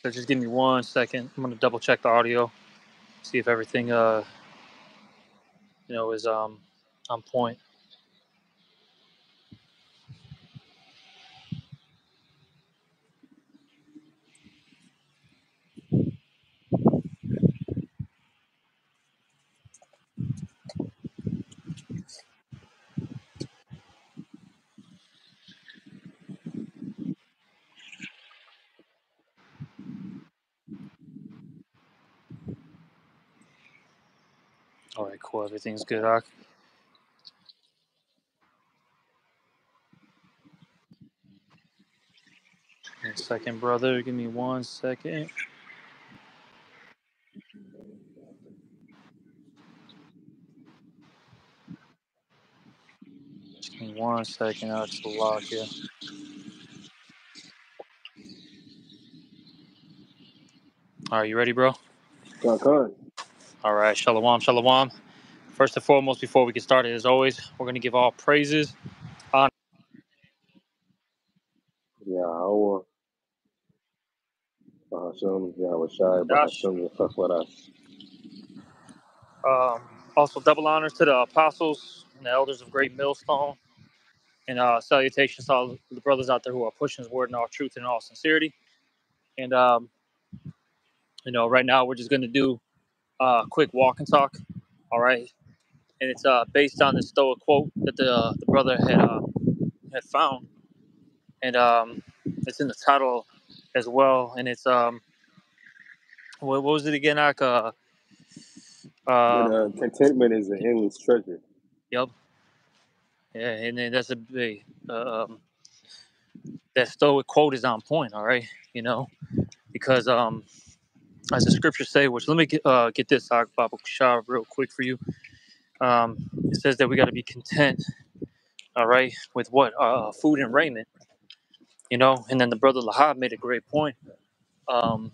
So just give me 1 second. I'm gonna double check the audio, see if everything is on point. All right, cool. Everything's good, Ak. 1 second, brother. Give me 1 second. Just give me 1 second. It's a lot here. All right, you ready, bro? Con. All right, shalom, shalom. First and foremost, before we get started, as always, we're gonna give all praises, honor. Yeah, I Bahasham, Yahweh Shai, Bahasham, Yafakwaras. Also, double honors to the apostles and the elders of Great Millstone, and salutations to all the brothers out there who are pushing His word in all truth and all sincerity. And right now we're just gonna do a quick walk and talk. All right, and it's based on the Stoic quote that the brother had found, and it's in the title as well. And it's what was it again? Like Contentment is an endless treasure. yep, yeah, and then that's a big that Stoic quote is on point. All right, because as the scriptures say, which let me get this Baba Kushar real quick for you. It says that we got to be content, all right, with what food and raiment, and then the brother Lahab made a great point, um,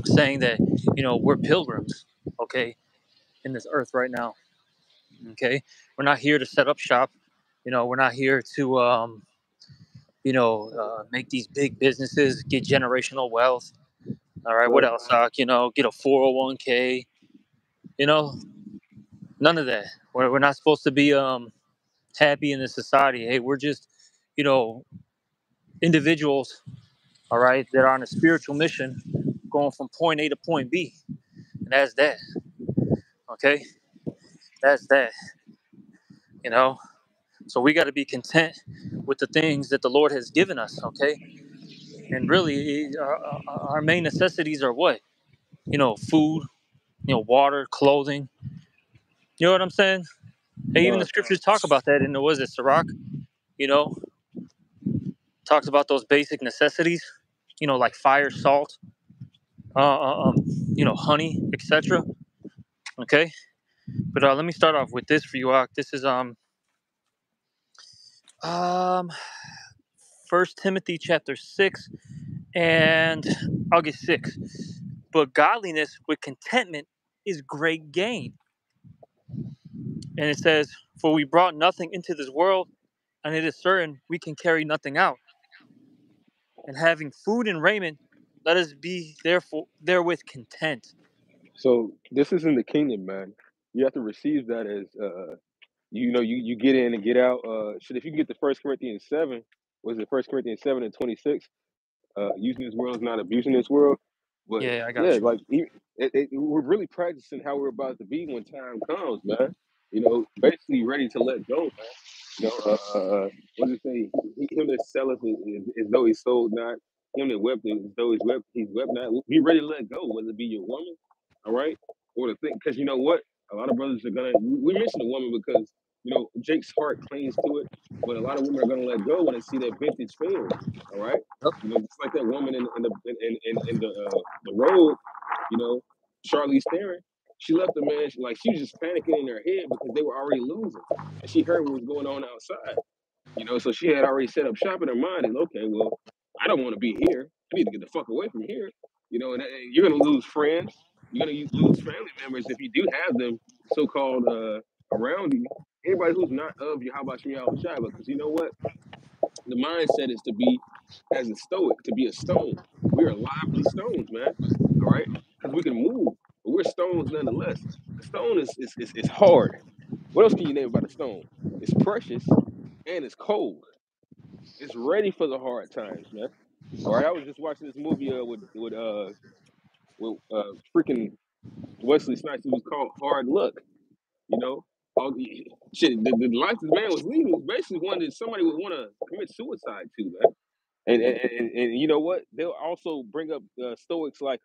saying that we're pilgrims, okay, in this earth right now, okay. We're not here to set up shop, we're not here to make these big businesses, get generational wealth. All right, what Right. else? Get a 401k. You know, none of that. We're not supposed to be happy in this society. Hey, we're just you know individuals. All right, that are on a spiritual mission, going from point A to point B, and that's that. Okay, that's that. You know, so we got to be content with the things that the Lord has given us. Okay, and really, our main necessities are what? Food. Water, clothing. You know what I'm saying? Hey, even the Con. scriptures talk about that in was it Sirach? You know, talks about those basic necessities. Like fire, salt, honey, etc. Okay, but let me start off with this for you, Ak. This is um, 1 Timothy chapter 6, and I'll get 6. But godliness with contentment is great gain. And it says, "For we brought nothing into this world, and it is certain we can carry nothing out. And having food and raiment, let us be therefore therewith content." So this is in the kingdom, man. You have to receive that as you get in and get out. If you can get the First Corinthians 7, was it First Corinthians 7:26? Using this world is not abusing this world. But Yeah, I got yeah, you. like we're really practicing how we're about to be when time comes, man. Basically ready to let go, man. What does it say? Him that selleth as though he sold not. Him that wept as though he's wept not. Be ready to let go, whether it be your woman, all right, or the thing. Because you know what? A lot of brothers are gonna. We mentioned a woman because Jake's heart clings to it, but a lot of women are gonna let go when they see that vintage fade. All right, Yep. just like that woman in the road. Charlize Theron. She left the man. She was just panicking in her head because they were already losing, and she heard what was going on outside. So she had already set up shop in her mind. And okay, well, I don't want to be here. I need to get the fuck away from here. And you're gonna lose friends. You're gonna lose family members if you do have them so-called around you. Anybody who's not of you, how about you, Shai? Because you know what? The mindset is to be as a stoic, to be a stone. we are lively stones, man. All right, because we can move, but we're stones nonetheless. The stone is hard. What else can you name about a stone? It's precious and it's cold. It's ready for the hard times, man. All right, I was just watching this movie with freaking Wesley Snipes. It was called Hard Luck. You know, all the shit. The life this man was leading was basically one that somebody would want to commit suicide to, man. And you know what? They'll also bring up Stoics like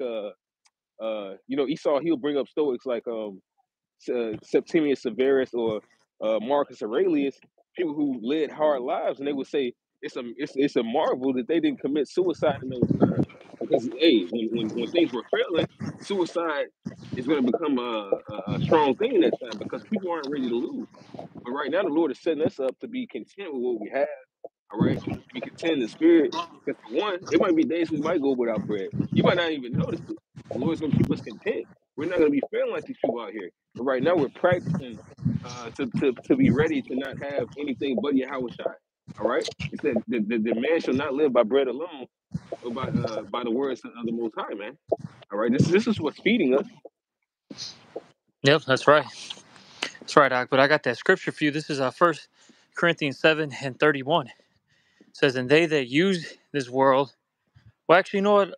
Esau. He'll bring up Stoics like Septimius Severus or Marcus Aurelius, people who led hard lives, and they would say it's a marvel that they didn't commit suicide in those times. Because hey, when things were failing, suicide is going to become a strong thing in that time because people aren't ready to lose. But right now, the Lord is setting us up to be content with what we have. All right, to be content in the spirit. Because for one, it might be days we might go without bread. You might not even notice it. The Lord's going to keep us content. We're not going to be feeling like these people out here. But right now, we're practicing to be ready to not have anything but Yahweh Shai. All right, it said the man shall not live by bread alone, but by the words of the Most High, man. All right, this is what's feeding us. Yep, that's right. That's right, Doc. But I got that scripture for you. This is 1 Corinthians 7:31. It says, "And they that use this world." Well, actually, you know what?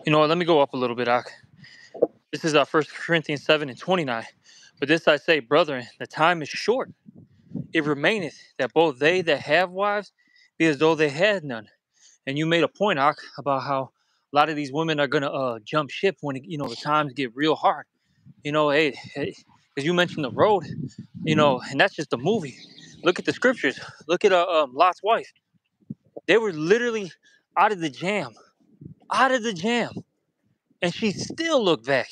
You know what? Let me go up a little bit, Doc. This is 1 Corinthians 7:29. But this I say, brethren, the time is short. It remaineth that both they that have wives be as though they had none. And you made a point, Doc, about how a lot of these women are gonna jump ship when the times get real hard. Hey, because you mentioned the road, and that's just a movie. Look at the scriptures. Look at Lot's wife. They were literally out of the jam, out of the jam, and she still looked back.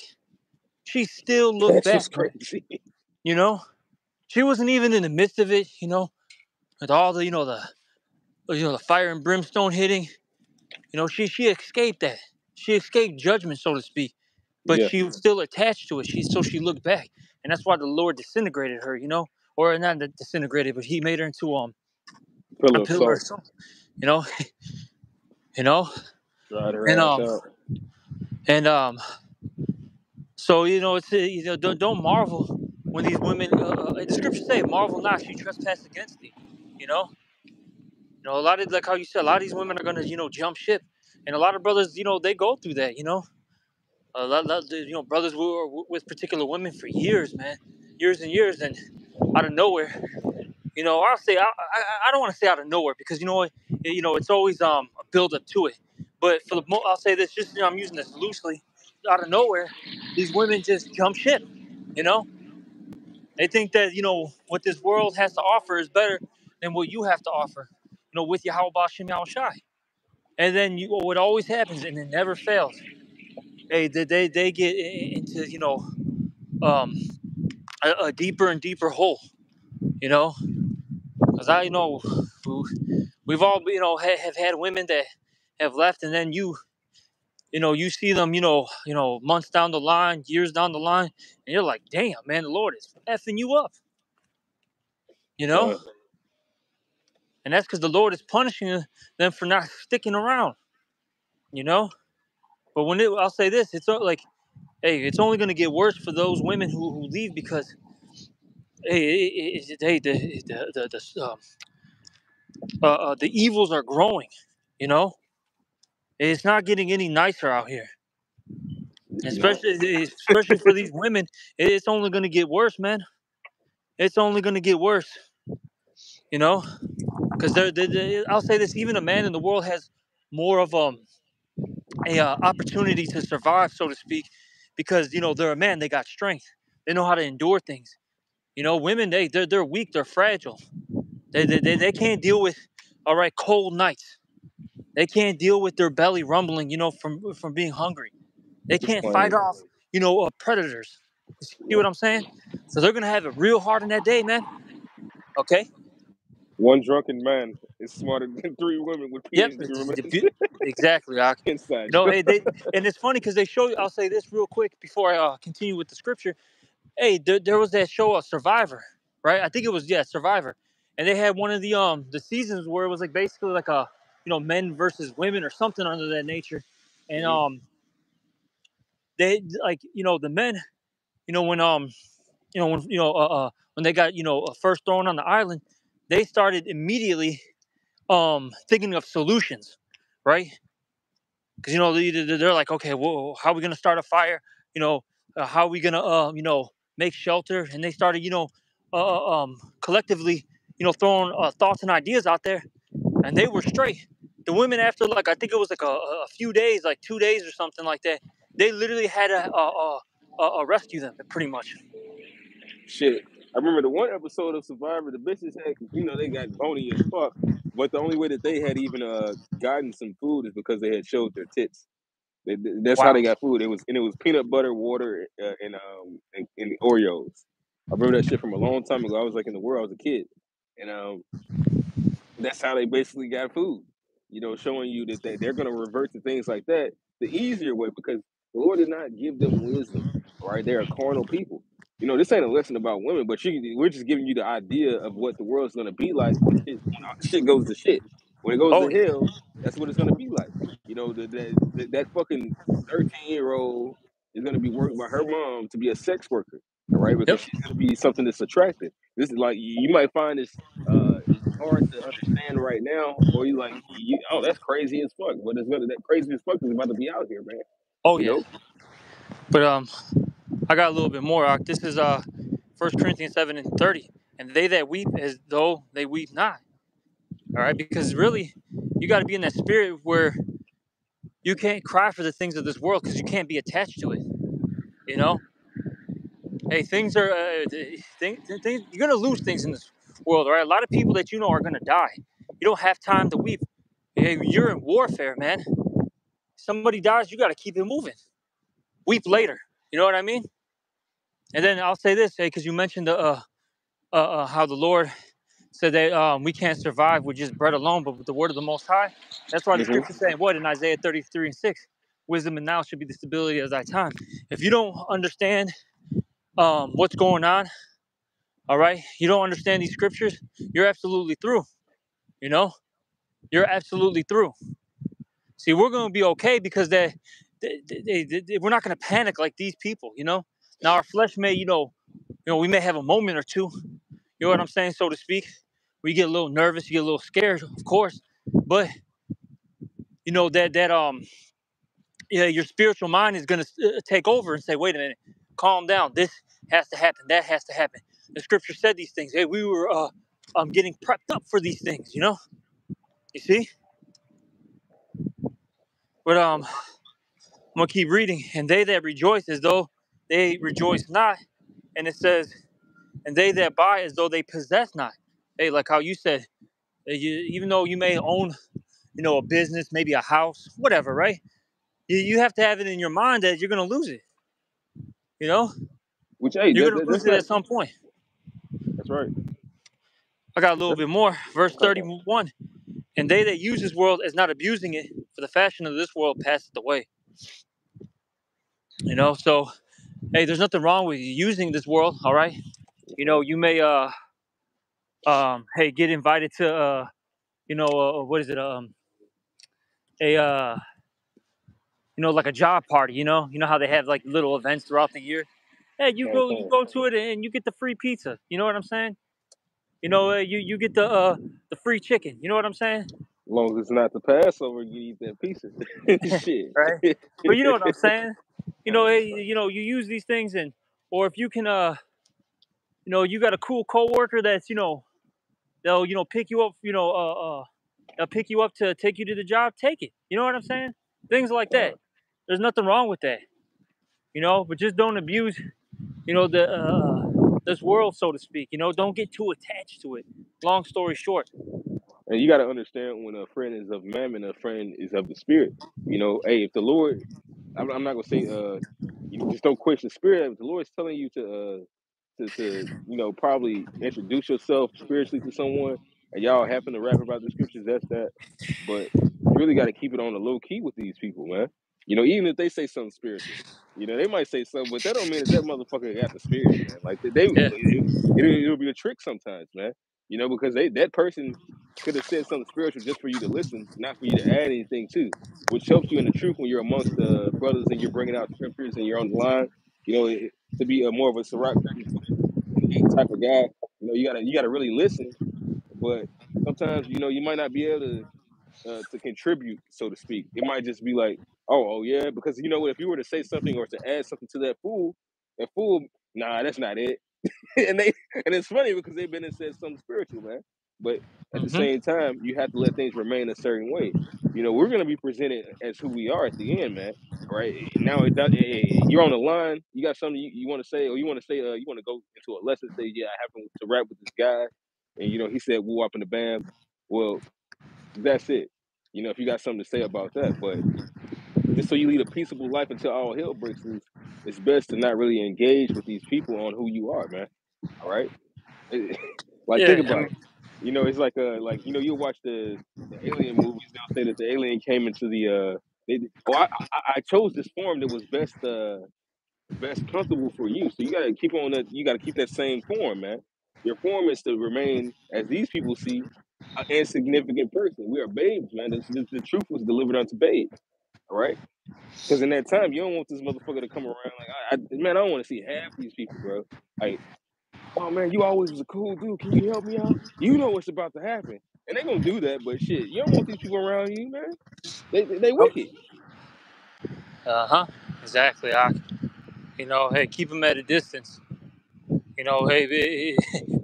She still looked That's back, what's man. crazy. You know, she wasn't even in the midst of it. With all the fire and brimstone hitting. She escaped that. She escaped judgment, so to speak. But Yeah, she was still attached to it. She looked back, and that's why the Lord disintegrated her. Or not disintegrated, but He made her into a pillar of pillar of salt, salt. You know, you know, dried and her ass out. and so it's don't marvel when these women. The scriptures say, "Marvel not, she trespassed against thee." You know, a lot of like how you said, a lot of these women are gonna jump ship, and a lot of brothers they go through that. A lot brothers were with particular women for years, man, years and years, and out of nowhere. I'll say I don't want to say out of nowhere because it's always a build up to it. But I'll say this just I'm using this loosely. Out of nowhere, these women just jump ship. You know, they think that what this world has to offer is better than what you have to offer. With Yahweh Bashim Yahweh Shai. And then what always happens, and it never fails. Hey, they get into um, a deeper and deeper hole. You know, because we've all have had women that have left, and then you see them months down the line, years down the line, and you're like, damn, man, the Lord is effing you up. You know, Con, and that's because the Lord is punishing them for not sticking around. You know, but I'll say this, it's like, hey, it's only going to get worse for those women who leave because hey, the evils are growing. You know, it's not getting any nicer out here. it's not. Especially for these women, it's only going to get worse, man. It's only going to get worse, because I'll say this: even a man in the world has more of a opportunity to survive, so to speak, because they're a man, they got strength, they know how to endure things. Women they're weak, they're fragile. They can't deal with all right cold nights. They can't deal with their belly rumbling, from being hungry. They It's can't fight plain. off, predators. You see Yeah. what I'm saying? So they're gonna have it real hard in that day, man. Okay. One drunken man is smarter than three women with Yep. PhD. Remember Exactly, Doc. inside joke. Hey, and it's funny because they show you. I'll say this real quick before I continue with the scripture. Hey, there was that show, Survivor, right? I think it was Survivor, and they had one of the seasons where it was like basically like a men versus women or something under that nature, and Mm-hmm. they like the men when when they got first thrown on the island, they started immediately thinking of solutions, right? Because they're like, okay, well, how are we gonna start a fire? You know, how are we gonna make shelter? And they started collectively throwing thoughts and ideas out there, and they were straight. The women after like I think it was like a few days, like 2 days or something like that, they literally had to rescue them pretty much. Shit. I remember the one episode of Survivor, the bitches had, they got bony as fuck, but the only way that they had even gotten some food is because they had showed their tits. That's how Wow. they got food. It was peanut butter, water, and Oreos. I remember that shit from a long time ago. I was like in the world, I was a kid, and that's how they basically got food. Showing you that they're going to revert to things like that the easier way because the Lord did not give them wisdom. Right? They are carnal people. This ain't a lesson about women, but we're just giving you the idea of what the world's going to be like when shit goes to shit. When it goes Oh to yeah. hell, that's what it's going to be like. That fucking 13-year-old is going to be worked by her mom to be a sex worker. All right, Yep. because she's going to be something that's attractive. This is like you might find this hard to understand right now, or you like, oh, that's crazy as fuck. But that crazy as fuck is about to be out here, man. Oh You yeah. know? But I got a little bit more. This is 1 Corinthians 7:30, and they that weep as though they weep not. All right, because really, you got to be in that spirit where you can't cry for the things of this world because you can't be attached to it. You know, hey, things are things. You're gonna lose things in this world, right? A lot of people that are gonna die. You don't have time to weep. Hey, you're in warfare, man. Somebody dies, you got to keep it moving. Weep later. You know what I mean? And then I'll say this, hey, because you mentioned how the Lord said that we can't survive with just bread alone, but with the word of the Most High. That's why the Hmm. scripture saying what in Isaiah 33:6, wisdom and knowledge should be the stability of thy time. If you don't understand what's going on, all right, you don't understand these scriptures, you're absolutely through. You know, you're absolutely through. See, we're going to be okay because we're not going to panic like these people. Now our flesh may, we may have a moment or two. You know what I'm saying, so to speak. We get a little nervous, you get a little scared, of course, but that yeah, your spiritual mind is gonna take over and say, wait a minute, calm down. This has to happen. That has to happen. The scripture said these things. Hey, we were getting prepped up for these things. You see. But I'm gonna keep reading. And they that rejoice as though they rejoice not, and it says, and they that buy as though they possess not. Hey, like how you said, even though you may own, a business, maybe a house, whatever, right? You have to have it in your mind that you're gonna lose it. You know, Which, hey, you're gonna lose that's it not. at some point. That's right. I got a little That's bit more. Verse okay. 31. And they that use this world as not abusing it, for the fashion of this world passeth away. So hey, there's nothing wrong with using this world, all right? You may hey, get invited to what is it? A like a job party, You know how they have like little events throughout the year? Hey, you Uh-huh. go to it and you get the free pizza. You know what I'm saying? You get the free chicken. You know what I'm saying? As long as it's not the Passover, you eat that pizza. Shit. Right? But you know what I'm saying? Hey, Right. you use these things, and or if you can you got a cool coworker that's they'll pick you up, they'll pick you up to take you to the job, take it. You know what I'm saying? Things like that. There's nothing wrong with that. But just don't abuse, the this world, so to speak. Don't get too attached to it. Long story short. And you got to understand when a friend is of mammon, a friend is of the spirit. Hey, if the Lord, I'm not gonna say, just don't quench the spirit. If the Lord's telling you to probably introduce yourself spiritually to someone, and y'all happen to rap about the scriptures, that's that. But you really got to keep it on the low key with these people, man. Even if they say something spiritual, they might say something, but that don't mean that motherfucker got the spirit, man. Like it'll be a trick sometimes, man. because that person could have said something spiritual just for you to listen, not for you to add anything to, which helps you in the truth when you're amongst the brothers and you're bringing out scriptures and you're on the line. To be a more of a Sirach 34 type of guy, you gotta really listen. But sometimes, you might not be able to contribute, so to speak. It might just be like, oh yeah, because you know what, if you were to say something or to add something to that fool, nah, that's not it. and they and it's funny because they've been and said something spiritual, man. But at the Mm-hmm. same time, you have to let things remain a certain way. We're gonna be presented as who we are at the end, man. Right now, you're on the line. You got something you want to say, or you want to say, you want to go into a lesson. Say, yeah, I happened to rap with this guy, and he said woo up in the band. Well, that's it. If you got something to say about that, but just so you lead a peaceable life until all hell breaks loose, it's best to not really engage with these people on who you are, man. All right. Like, think Yeah, I about it. mean, It's you'll watch the alien movies. They'll say that the alien came into the. I chose this form that was best comfortable for you. So you gotta keep on that. You gotta keep that same form, man. Your form is to remain, as these people see, an insignificant person. We are babes, man. The truth was delivered unto babes. All right. Because in that time, you don't want this motherfucker to come around like, man, I don't want to see half these people, bro. Like, oh man, you always was a cool dude. Can you help me out? You know what's about to happen, and they gonna do that. But shit, you don't want these people around you, man. They nope. wicked. Uh-huh. Exactly. Hey, keep them at a distance. Hey,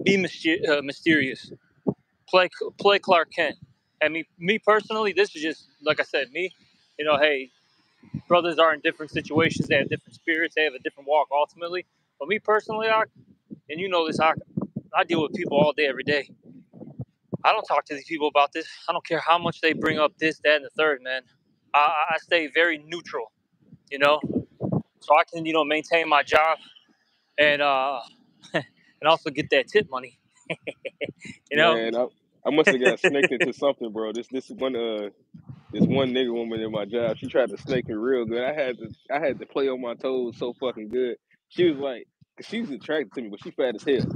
be mysterious. Play play Clark Kent. I mean, me personally, this is just like I said. Me, hey, brothers are in different situations. They have different spirits. They have a different walk ultimately. But me personally, and you know this, I deal with people all day, every day. I don't talk to these people about this. I don't care how much they bring up this, that, and the third, man. I stay very neutral, you know, so I can, maintain my job and and also get that tip money, you know. Man, I must have got snaked into something, bro. This one nigga woman in my job, she tried to snake me real good. I had to play on my toes so fucking good. She was like, 'cause she's attracted to me, but she fat as hell.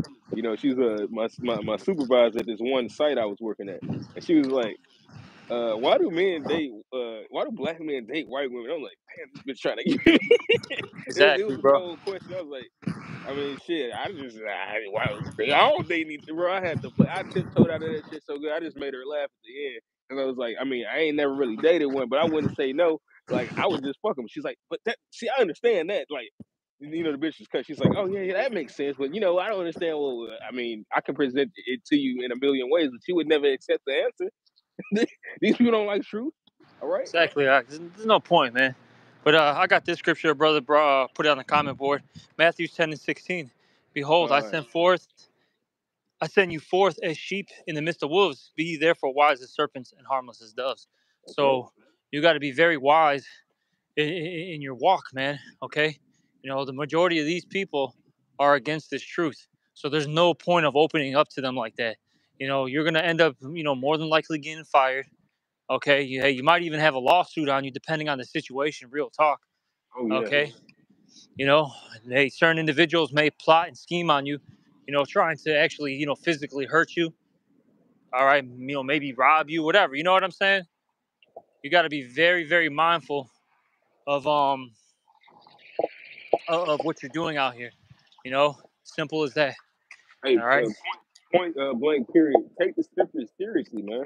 She was my supervisor at this one site I was working at, and she was like, why do black men date white women? I'm like, damn, this bitch trying to get me. It was Exactly, a bro. cold question. I was like, I mean, shit. I don't date any, bro. I had to play. I tiptoed out of that shit so good. I just made her laugh at the end, and I was like, I mean, I ain't never really dated one, but I wouldn't say no. Like, I would just fuck them. She's like, but that. See, I understand that. Like, the bitch is cut. She's like, oh yeah, that makes sense. But I don't understand. Well, I mean, I can present it to you in a million ways, but she would never accept the answer. These people don't like truth. All right. Exactly. There's no point, man. But I got this scripture, brother. Put it on the comment board. Matthew 10:16. Behold, Uh, I send you forth as sheep in the midst of wolves. Be ye therefore wise as serpents and harmless as doves. okay. So you got to be very wise in your walk, man. Okay. The majority of these people are against this truth. So there's no point of opening up to them like that. You're going to end up, more than likely getting fired. Okay. You might even have a lawsuit on you depending on the situation, real talk. Oh yeah. Okay. You know, certain individuals may plot and scheme on you, trying to actually, physically hurt you. All right. Maybe rob you, whatever. You know what I'm saying? You got to be very, very mindful of, of what you're doing out here. Simple as that. Hey, All right. point blank period. Take the scriptures seriously, man.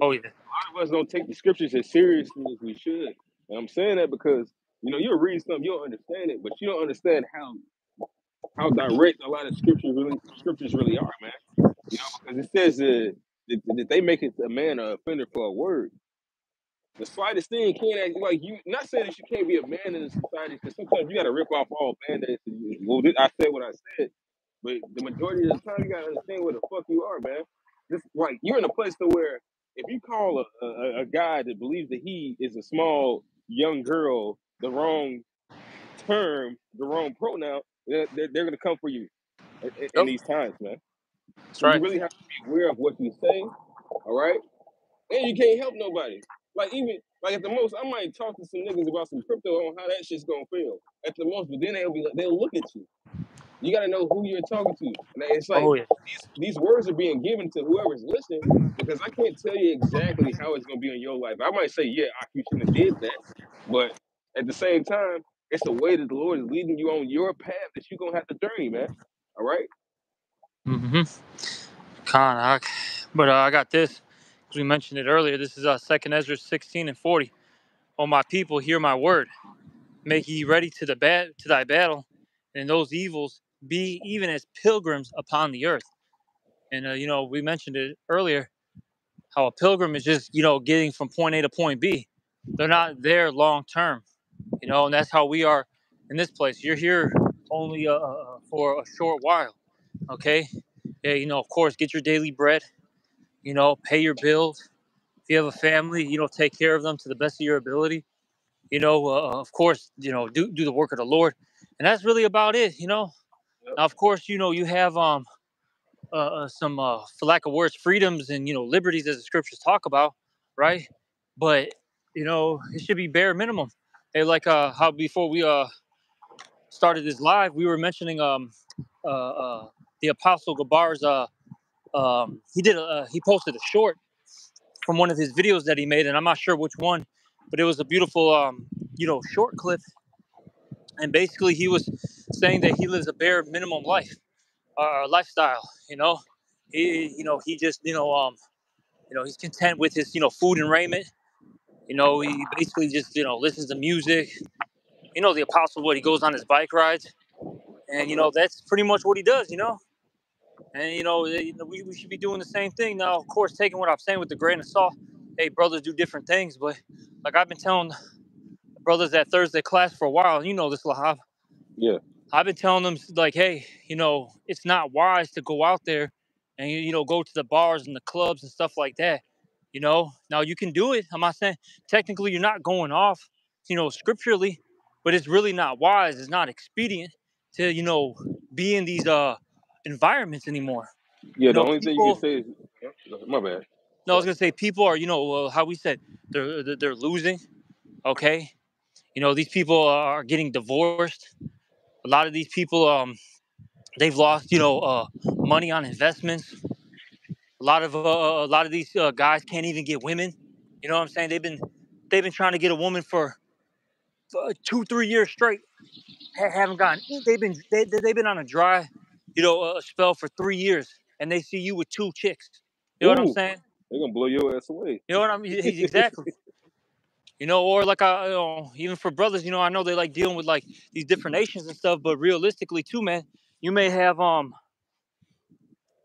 Oh yeah. A lot of us don't take the scriptures as seriously as we should. And I'm saying that because you'll read something, you'll understand it, but you don't understand how direct a lot of scriptures really are, man. Because it says that they make it a man or offender for a word. The slightest thing can't act like you. Not saying that you can't be a man in a society, because sometimes you got to rip off all band-aids. Well, I said what I said, but the majority of the time you got to understand where the fuck you are, man. This like you're in a place to where if you call a guy that believes that he is a small young girl the wrong term, the wrong pronoun, they're gonna come for you in Yep. these times, man. That's So you right. really have to be aware of what you say, all right? And you can't help nobody. Like even like at the most, I might talk to some niggas about some crypto on how that shit's gonna feel. At the most, but then they'll look at you. You got to know who you're talking to. And it's like Oh yeah. these words are being given to whoever's listening because I can't tell you exactly how it's going to be in your life. I might say, yeah, you shouldn't have did that, but at the same time, it's the way that the Lord is leading you on your path that you're gonna have to journey, man. All right? Con, but I got this. As we mentioned it earlier, this is 2nd Ezra 16:40. Oh, my people, hear my word. Make ye ready to thy battle, and those evils be even as pilgrims upon the earth. And we mentioned it earlier how a pilgrim is just getting from point A to point B. They're not there long term, and that's how we are in this place. You're here only for a short while, okay? Yeah, of course, get your daily bread. Pay your bills. If you have a family, take care of them to the best of your ability. Of course, do the work of the Lord, and that's really about it. Yep. Now, of course, you have some, for lack of words, freedoms and liberties as the scriptures talk about, right? But it should be bare minimum. Hey, like how before we started this live, we were mentioning the Apostle Gabar's he posted a short from one of his videos that he made, and I'm not sure which one, but it was a beautiful short clip, and basically he was saying that he lives a bare minimum lifestyle. He just he's content with his food and raiment. He basically just listens to music. The apostle, what he goes on his bike rides, and that's pretty much what he does. And we should be doing the same thing now. Of course, taking what I'm saying with a grain of salt. Hey, brothers do different things, but like I've been telling the brothers at Thursday class for a while, this, Lahab. Yeah. I've been telling them like, hey, it's not wise to go out there and go to the bars and the clubs and stuff like that. Now you can do it. I'm not saying technically you're not going off, scripturally, but it's really not wise. It's not expedient to be in these environments anymore. Yeah, the only thing you can People. say is my bad. No, I was gonna say people are how we said they're losing. Okay, these people are getting divorced. A lot of these people they've lost money on investments. A lot of these guys can't even get women. You know what I'm saying? They've been trying to get a woman for 2-3 years straight. Haven't gotten. They've been on a dry, spell for 3 years, and they see you with two chicks. You know what I'm Ooh, saying? they're gonna blow your ass away. You know what I mean? He's exactly. Or like even for brothers, I know they like dealing with like these different nations and stuff, but realistically too, man, you may have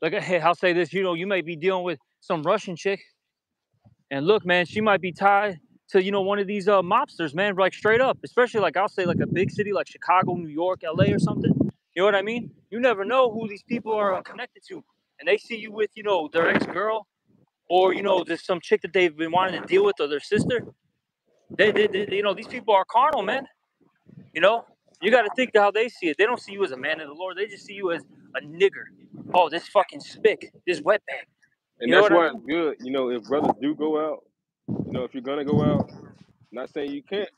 like hey, I'll say this, you may be dealing with some Russian chick, and look, man, she might be tied to one of these mobsters, man, like straight up, especially like I'll say like a big city like Chicago, New York, LA, or something. You know what I mean? You never know who these people are connected to, and they see you with their ex girl, or there's some chick that they've been wanting to deal with, or their sister. These people are carnal, man. You know, you got to think how they see it. They don't see you as a man of the Lord. They just see you as a nigger. Oh, this fucking spick, this wetback. And You know that's what I why it's mean? good, if brothers do go out, if you're gonna go out, not saying you can't,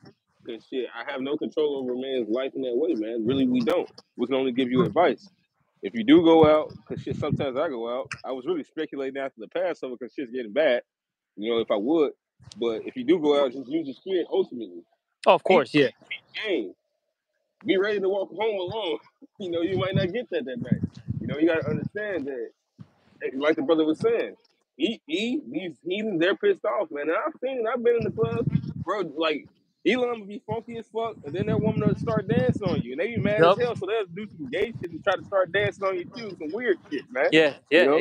because shit, I have no control over a man's life in that way, man. Really, we don't. We can only give you advice. If you do go out, because shit, sometimes I go out. I was really speculating after the Passover because shit's getting bad. If I would, but if you do go out, just use the spirit ultimately. Oh, of Peep course, yeah. game. Be ready to walk home alone. You might not get that night. You got to understand that, like the brother was saying, these heathens, they're pissed off, man. And I've been in the clubs, bro. Like Elon would be funky as fuck, and then that woman would start dancing on you, and they be mad as Yep. hell. So they'll do some gay shit and try to start dancing on you too, some weird shit, man. Yeah, You yeah. know?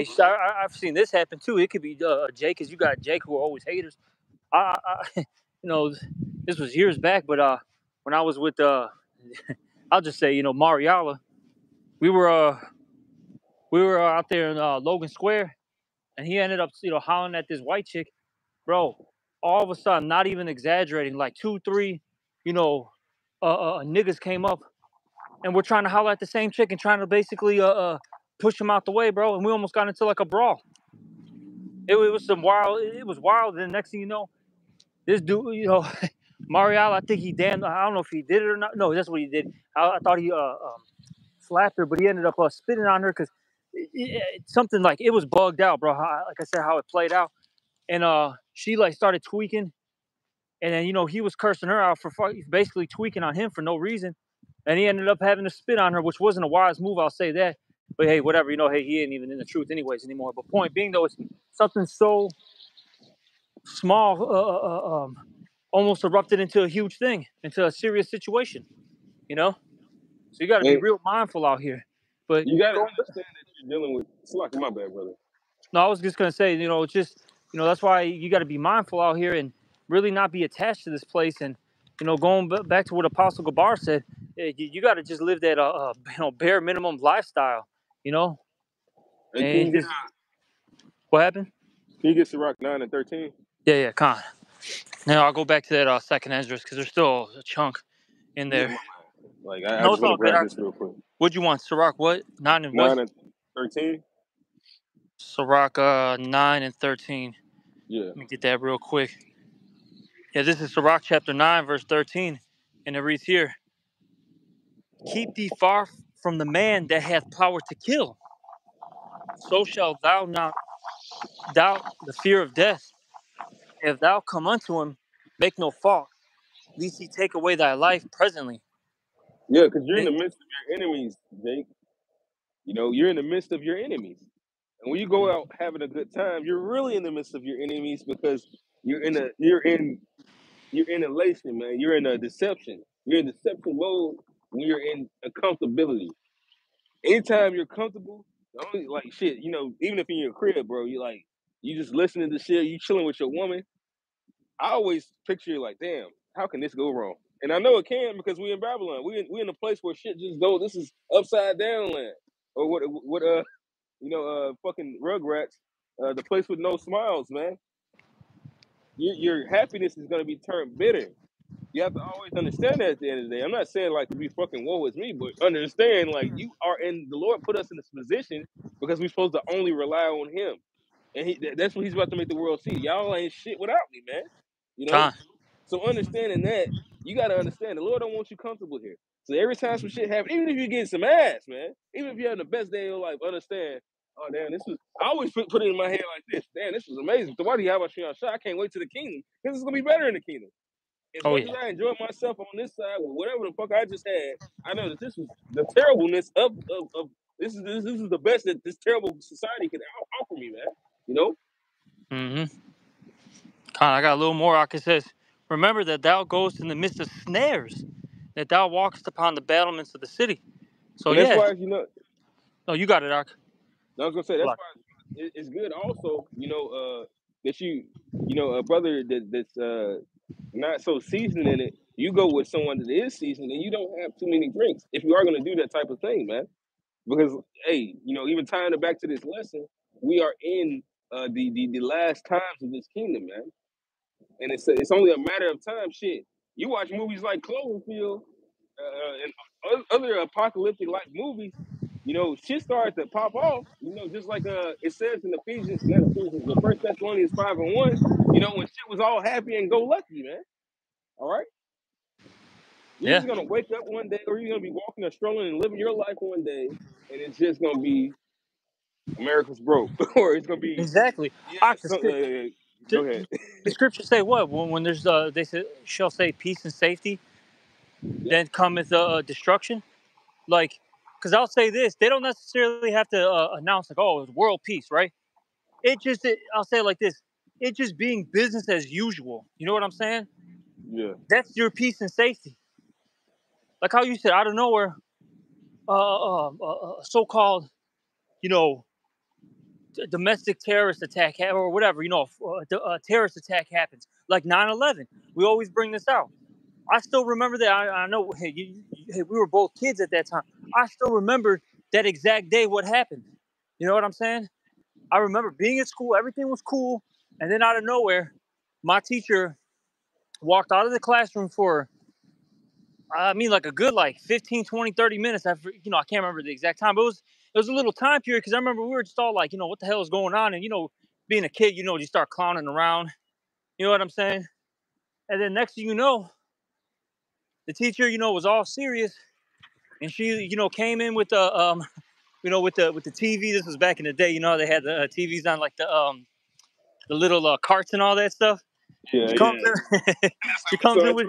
I've seen this happen too. It could be Jake, because you got Jake who are always haters. I this was years back, but when I was with I'll just say Mariala, we were uh we were out there in Logan Square, and he ended up hollering at this white chick, bro. All of a sudden, not even exaggerating, like 2, 3, you know, niggas came up and we're trying to holler at the same chick and trying to basically push him out the way, bro. And we almost got into like a brawl. It was some wild. It was wild. And the next thing you know, this dude, Marial, I think he damn. I don't know if he did it or not. No, that's what he did. I thought he slapped her, but he ended up spitting on her because something like it was bugged out, bro. Like I said, how it played out, and she like started tweaking, and then he was cursing her out for basically tweaking on him for no reason, and he ended up having to spit on her, which wasn't a wise move, I'll say that. But hey, whatever, hey, he ain't even in the truth anyways anymore. But point being though, it's something so small, almost erupted into a huge thing, into a serious situation, you know. So you got to be And real mindful out here. But you got to going, understand that you're dealing with. It's like my bad, brother. no, I was just gonna say, it's just, that's why you got to be mindful out here and really not be attached to this place. And going back to what Apostle Gabar said, you got to just live that, bare minimum lifestyle, you know. Hey, And it's just what happened. can you get Sirach 9 and 13? Yeah, con. Now I'll go back to that second Esdras because there's still a chunk in Yeah, there. like I No, just it's want to all good. grab this real quick. What'd you want, Sirach? What 9 and what? 9 and 13. Sirach 9 and 13. Yeah. Let me get that real quick. Yeah, this is Sirach chapter 9, verse 13. And it reads here, keep thee far from the man that hath power to kill. So shalt thou not doubt the fear of death. If thou come unto him, make no fault, lest he take away thy life presently. Yeah, because you're in And the midst of your enemies, Jake. You're in the midst of your enemies. And when you go out having a good time, you're really in the midst of your enemies because you're in elation, man. You're in a deception. You're in deception mode when you're in accountability. Anytime you're comfortable, the only like shit, even if in your crib, bro, you just listening to shit, you chilling with your woman. I always picture it like, damn, how can this go wrong? And I know it can because we in Babylon. We in a place where shit just go. This is upside down land, or fucking Rugrats, the place with no smiles, man. Your happiness is gonna be turned bitter. You have to always understand that at the end of the day. I'm not saying like to be fucking woe with me, but understand like you are in the Lord put us in this position because we're supposed to only rely on Him, and that's what He's about to make the world see. Y'all ain't shit without me, man. You know. con. So understanding that, you gotta understand the Lord don't want you comfortable here. So every time some shit happens, even if you're getting some ass, man, even if you're having the best day of your life, understand. Oh damn, this was. I always put it in my head like this. Damn, this was amazing. So why do you have a shot? I can't wait to the kingdom because it's gonna be better in the kingdom. As Oh much as yeah. I enjoyed myself on this side with whatever the fuck I just had, I know that this was the terribleness of this is the best that this terrible society can offer me, man. You know? Mm-hmm. Con, I got a little more. It says, remember that thou goest in the midst of snares, that thou walkest upon the battlements of the city. So And that's yeah. why No, you got it, Ark. I was gonna say that's why it's good also, that a brother that's not so seasoned in it, you go with someone that is seasoned and you don't have too many drinks if you are gonna do that type of thing, man. Because hey, even tying it back to this lesson, we are in the last times of this kingdom, man. And it's only a matter of time. Shit, you watch movies like Cloverfield and other apocalyptic like movies. Shit starts to pop off. Just like it says in Ephesians, not Ephesians, but First Thessalonians 5:1. When shit was all happy and go lucky, man. All right, you're Yeah. just gonna wake up one day, or you're gonna be walking or strolling and living your life one day, and it's just gonna be America's broke, or it's gonna be Exactly. yeah. Ark, Go ahead. the scriptures say what? When there's they say, shall say peace and safety, Yeah, then cometh destruction. Like, because I'll say this, they don't necessarily have to announce like, oh, it's world peace, right? I'll say it like this, it just being business as usual. You know what I'm saying? yeah, That's your peace and safety. Like how you said, out of nowhere, so-called, you know, domestic terrorist attack or whatever, a terrorist attack happens, like 9/11. We always bring this out. I still remember that. I know. Hey, hey, we were both kids at that time. I still remember that exact day what happened. You know what I'm saying? I remember being at school. Everything was cool, and then out of nowhere, my teacher walked out of the classroom for like a good like 15, 20, 30 minutes. After I can't remember the exact time, but it was a little time period because I remember we were just all like, what the hell is going on? And being a kid, you start clowning around. You know what I'm saying? And then next thing you know, the teacher, was all serious. and she, came in with the with the TV. This was back in the day. They had the TVs on like the little carts and all that stuff. Yeah, She comes yeah. in. she What's comes up? in with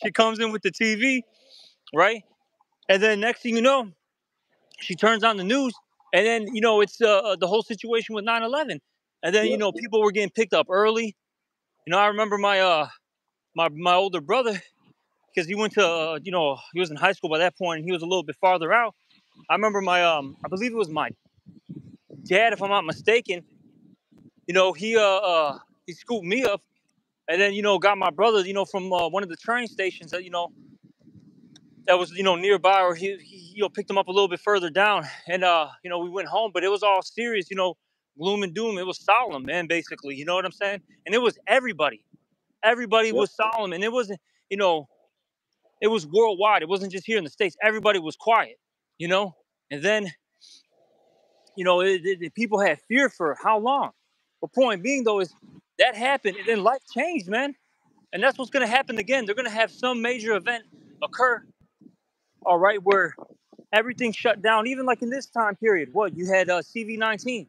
she comes in with the TV, right? And then next thing you know, she turns on the news, and then it's the whole situation with 9/11, and then Yep. people were getting picked up early. I remember my older brother, because he went to he was in high school by that point, and he was a little bit farther out. I remember I believe it was my dad, if I'm not mistaken. He scooped me up, and then got my brother from one of the train stations that was nearby, or he picked him up a little bit further down, and we went home, but it was all serious, gloom and doom. It was solemn, man, basically. You know what I'm saying? And it was everybody Yep. was solemn, and it wasn't, you know it was worldwide. It wasn't just here in the States. Everybody was quiet, you know and then people had fear for how long. The point being, though, is that happened, and then life changed, man. And that's what's going to happen again. They're going to have some major event occur, all right, where everything shut down, even like in this time period. What you had, CV-19,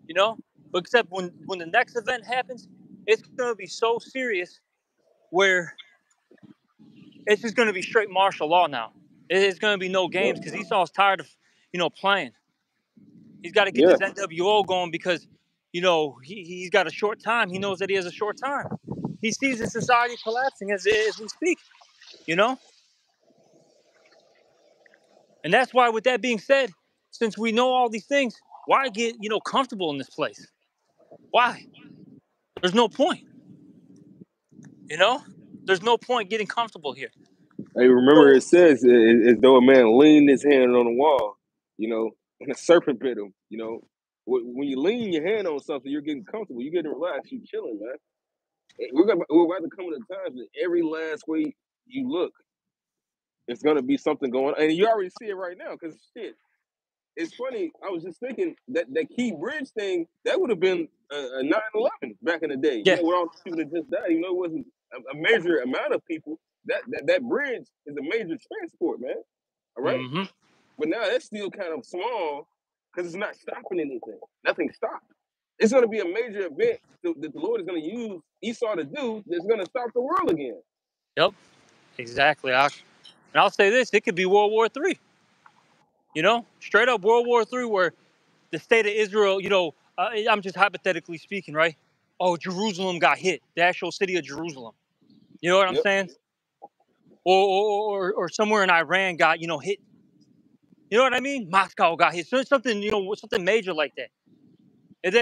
you know, but except when the next event happens, it's going to be so serious where it's just going to be straight martial law now. It's going to be no games because Yep. Esau's tired of playing. He's got to get Yeah. this NWO going because he's got a short time. He knows that he has a short time. He sees the society collapsing as we speak. You know, and that's why, with that being said, since we know all these things, why get comfortable in this place? Why? There's no point. You know, there's no point getting comfortable here. Hey, remember So it says as though a man leaned his hand on the wall, and a serpent bit him. When you lean your hand on something, you're getting comfortable, you're getting relaxed, you're chilling, man. We're about to come to times that every last way you look, it's gonna be something going on, and you already see it right now. Because shit, it's funny. I was just thinking that key bridge thing that would have been a 9/11 back in the day. yeah. With all the people that just died, it wasn't a major amount of people. That bridge is a major transport, man. All right, Mm-hmm. but now that's still kind of small because it's not stopping anything. Nothing stopped. It's going to be a major event that the Lord is going to use Esau to do that's going to stop the world again. Yep. Exactly. And I'll say this: it could be World War III. Straight up World War III, where the state of Israel, I'm just hypothetically speaking, right? Oh, Jerusalem got hit, the actual city of Jerusalem. You know what I'm Yep. saying? Or somewhere in Iran got, hit. You know what I mean? Moscow got hit. So something, something major like that. And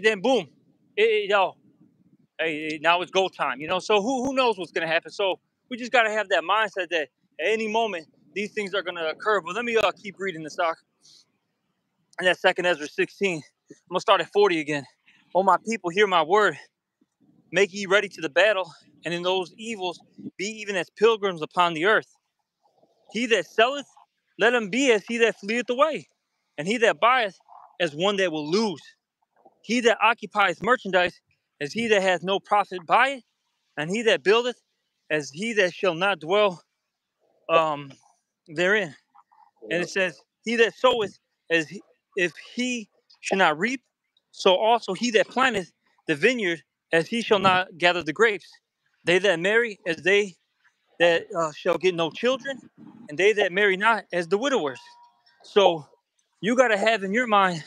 then boom, hey, now it's go time. So who knows what's gonna happen? So we just gotta have that mindset that at any moment these things are gonna occur. But let me keep reading the stock. And that second Ezra 16. I'm gonna start at 40 again. Oh, my people, hear my word. Make ye ready to the battle, and in those evils be even as pilgrims upon the earth. He that selleth, let him be as he that fleeth away, and he that buyeth as one that will lose. He that occupieth merchandise as he that hath no profit by it, and he that buildeth as he that shall not dwell um, therein. And Yep. it says, he that soweth as if he should not reap, so also he that planteth the vineyard as he shall not gather the grapes. They that marry as they that shall get no children, and they that marry not as the widowers. So you got to have in your mind,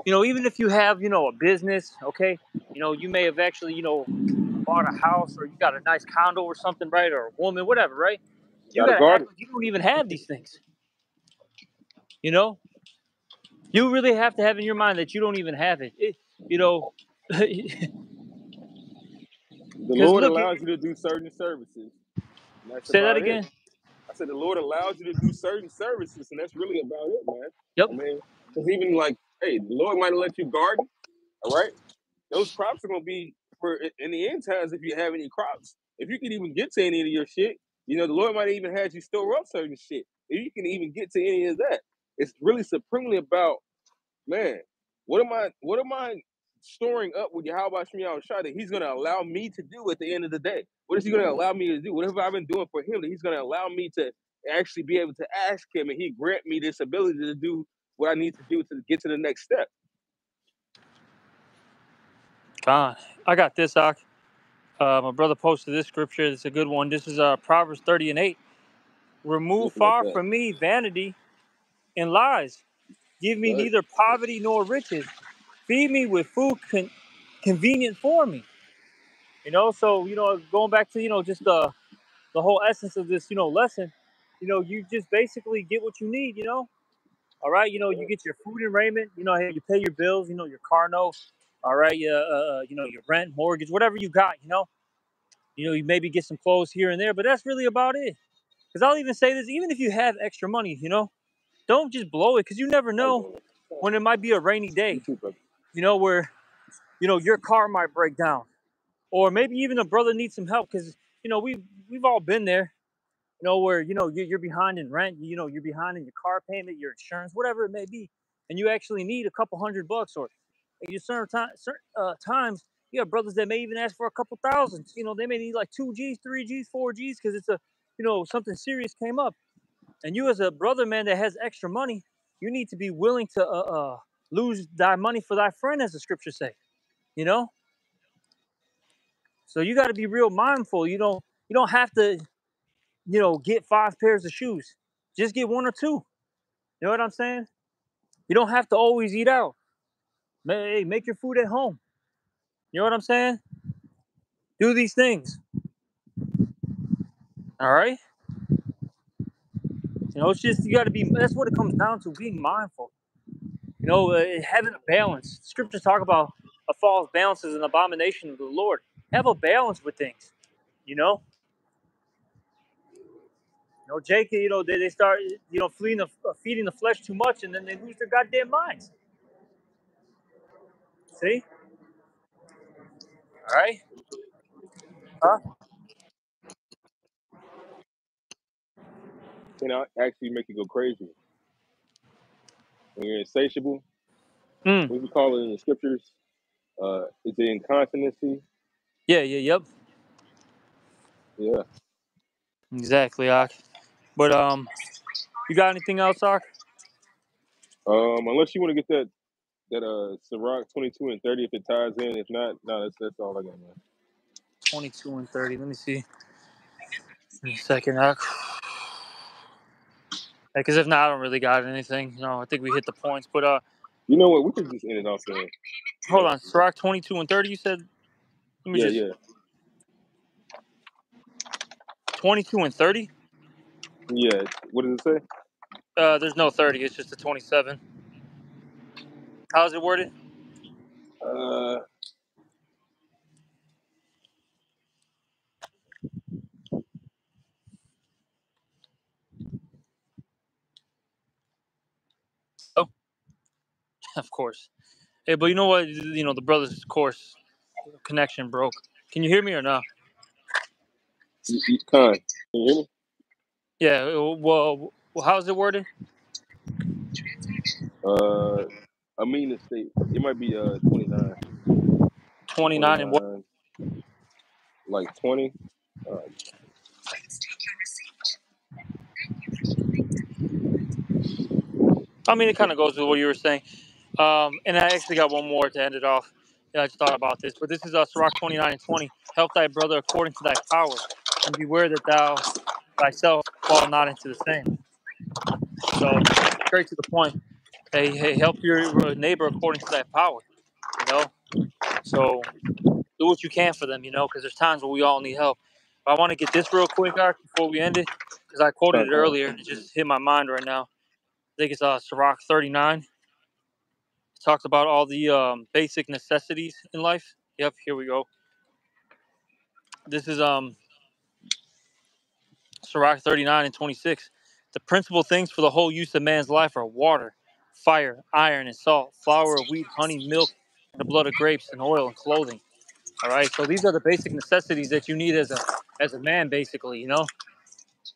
even if you have, a business, okay, you may have actually, bought a house, or you got a nice condo or something, right, or a woman, whatever, right? You Got to got to guard act it. like you don't even have these things. You know, you really have to have in your mind that you don't even have it. You know, because The Lord look, allows you to do certain services, and that's say that about it. again. I said the Lord allows you to do certain services, and that's really about it, man. Yep. I mean, because even like, hey, the Lord might have let you garden, all right? Those crops are gonna be for in the end times if you have any crops. If you can even get to any of your shit, the Lord might even have you store up certain shit. If you can even get to any of that, it's really supremely about, man, what am I storing up with Yahweh Shemi Shai that he's gonna allow me to do at the end of the day? What is he gonna allow me to do? What have I been doing for him that he's gonna allow me to actually be able to ask him, and he grant me this ability to do what I need to do to get to the next step. God, I got this, Doc. My brother posted this scripture. It's a good one. This is Proverbs 30:8. Remove Looking at far that. from me vanity and lies. Give me Right. neither poverty nor riches. Feed me with food convenient for me. So going back to just the whole essence of this lesson. You just basically get what you need. All right. You get your food and raiment. Hey, you pay your bills. Your car note. All right. Your rent, mortgage, whatever you got. You maybe get some clothes here and there, but that's really about it. Because I'll even say this: even if you have extra money, don't just blow it, because you never How you know doing? when it might be a rainy You day. too, brother. Where your car might break down, or maybe even a brother needs some help, because we've all been there. Where you're behind in rent, you're behind in your car payment, your insurance, whatever it may be, and you actually need a couple $100, or you certain times you have brothers that may even ask for a couple thousand. They may need like 2 G's, 3 G's, 4 G's, because it's a something serious came up, and you as a brother, man, that has extra money, you need to be willing to lose thy money for thy friend, as the scriptures say. You know, so you got to be real mindful. You don't have to get 5 pairs of shoes. Just get one or two. You know what I'm saying? You don't have to always eat out. Hey, make your food at home. You know what I'm saying? Do these things. All right. It's just you got to be. That's what it comes down to: being mindful. Having a balance. Scriptures talk about a false balance is an abomination of the Lord. Have a balance with things. You know. Jacob. They start feeding the flesh too much, and then they lose their goddamn minds. See? All right. Huh? Can I actually make you go crazy when you're insatiable? Mm. What we call it in the scriptures? Is it incontinency? Yeah. Yeah. Yep. Yeah. Exactly, Ak. But you got anything else, Ak? Unless you want to get that Ciroc 22 and 30, if it ties in. If not, no, that's all I got, man. 22 and 30. Let me see. In a second, Ak. Because if not, I don't really got anything. I think we hit the points. But You know what? We could just end it off there. You hold know? on. Ciroc 22 and 30. You said. Let me Yeah, just yeah, 22 and 30. yeah. What does it say? There's no 30. It's just a 27. How's it worded? Uh, Oh, of course. Hey, but you know what? The brothers' course connection broke. Can you hear me or no? Con. Can you hear me? Yeah. Well, how's it worded? I mean the state. It might be 29, 29 and what? 29, like 20. Uh, I mean, it kind of goes with what you were saying. And I actually got one more to end it off. Yeah, I just thought about this, but this is Sirach 29 and 20. Help thy brother according to thy power, and beware that thou thyself fall not into the same. So, straight to the point. Hey, help your neighbor according to thy power. You know, so do what you can for them. Because there's times where we all need help. But I want to get this real quick, Ark, before we end it, because I quoted it con. earlier and it just hit my mind right now. I think it's Sirach 39. It talks about all the basic necessities in life. Yep, here we go. This is Sirach 39 and 26. The principal things for the whole use of man's life are water, fire, iron, and salt, flour of wheat, honey, milk, and the blood of grapes, and oil and clothing. All right, so these are the basic necessities that you need as a man, basically.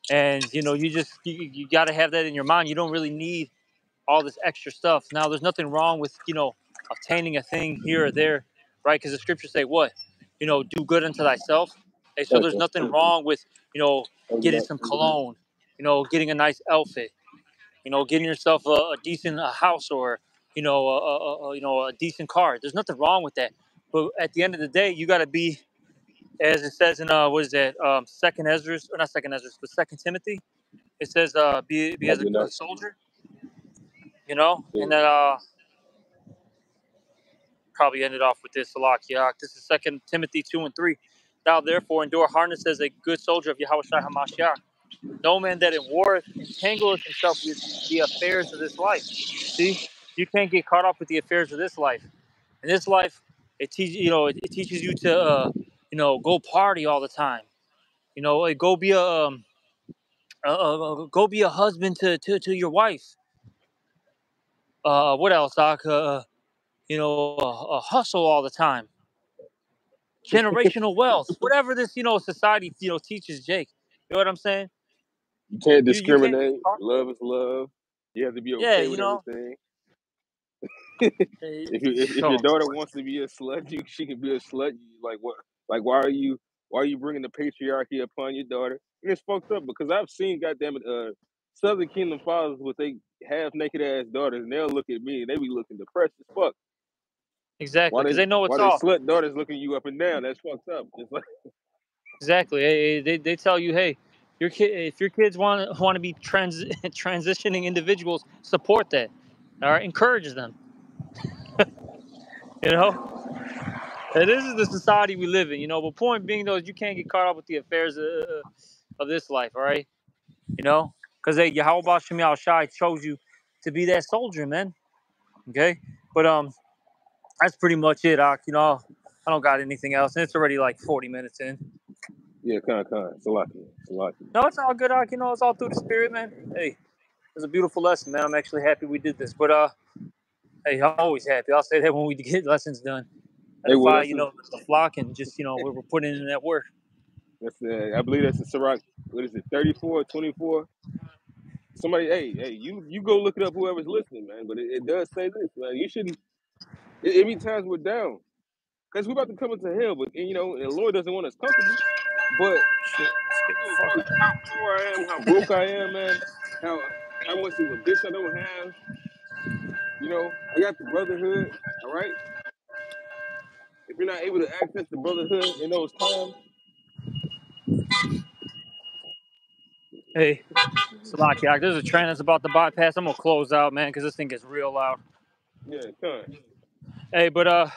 And you got to have that in your mind. You don't really need all this extra stuff. Now, there's nothing wrong with obtaining a thing here or there, right? Because the scriptures say what, do good unto thyself. Hey, so there's Gotcha. nothing wrong with getting some cologne, getting a nice outfit, getting yourself a decent house or a decent car. There's nothing wrong with that. But at the end of the day, you got to be, as it says in what is that, Second Ezra, or not Second Ezra, but Second Timothy. It says be Might as a be good enough. soldier, Yeah. and then probably ended off with this Salakiak. This is Second Timothy 2:3. Thou therefore endure hardness as a good soldier of Yahweh Shai HaMashiach. No man that in war entangleth himself with the affairs of this life. See, you can't get caught up with the affairs of this life. In this life, it teaches you to go party all the time. Like, go be a husband to your wife. What else, Doc? Hustle all the time. Generational wealth, whatever this society teaches Jake. You know what I'm saying? You can't You can't get discriminate. caught. Love is love. You have to be Yeah, okay with everything. eh, If your oh, daughter wants to be a slut, she can be a slut. Like what? Like why are you bringing the patriarchy upon your daughter? And it's fucked up because I've seen goddamn it, Southern Kingdom fathers with they half naked ass daughters, and they'll look at me and they be looking depressed as fuck. exactly, Why because they they know it's why they off. slut daughters looking you up and down? That's fucked up. It's like Exactly. They tell you, hey, if your kids want to be transitioning individuals, support that. All right, encourage them. You know, and this is the society we live in. But point being though, is you can't get caught up with the affairs of this life. All right, because Yahweh Shem Yahweh Shai chose you to be that soldier, man. Okay, but that's pretty much it, Ak. I don't got anything else, and it's already like 40 minutes in. yeah, con. It's a lot. It's a lot. No, it's all good, Ak. It's all through the spirit, man. Hey, it was a beautiful lesson, man. I'm actually happy we did this. But hey, I'm always happy. I'll say that when we get lessons done. Hey, well, Edify, the flock, and just we're putting in that work. that's I believe that's the Ciroc. What is it? 34, 24. Somebody, hey, you go look it up. Whoever's listening, man. But it does say this, man. You shouldn't. It be times we're down because we're about to come into hell, but and the Lord doesn't want us comfortable. But Shit, let's I get don't give a fucked. fuck how poor I am, how broke I am, man. How much of a bitch I don't have. I got the brotherhood. All right. If you're not able to access the brotherhood in those times, Hey, Salakiak, there's a train that's about to bypass. I'm gonna close out, man, because this thing gets real loud. yeah, come. Hey, but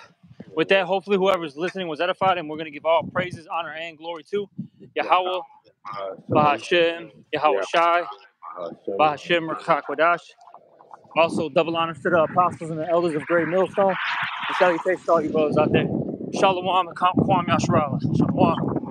with that, hopefully whoever's listening was edified, and we're gonna give all praises, honor, and glory to Yeah, Yahweh, son. Bahashem, Yahweh Yeah, Shai, son. Bahashem Rakakwadash. Also, double honors to the apostles and the elders of Great Millstone. And salutations to all you brothers out there. Shalom and Kwam Yasharala. Shalom.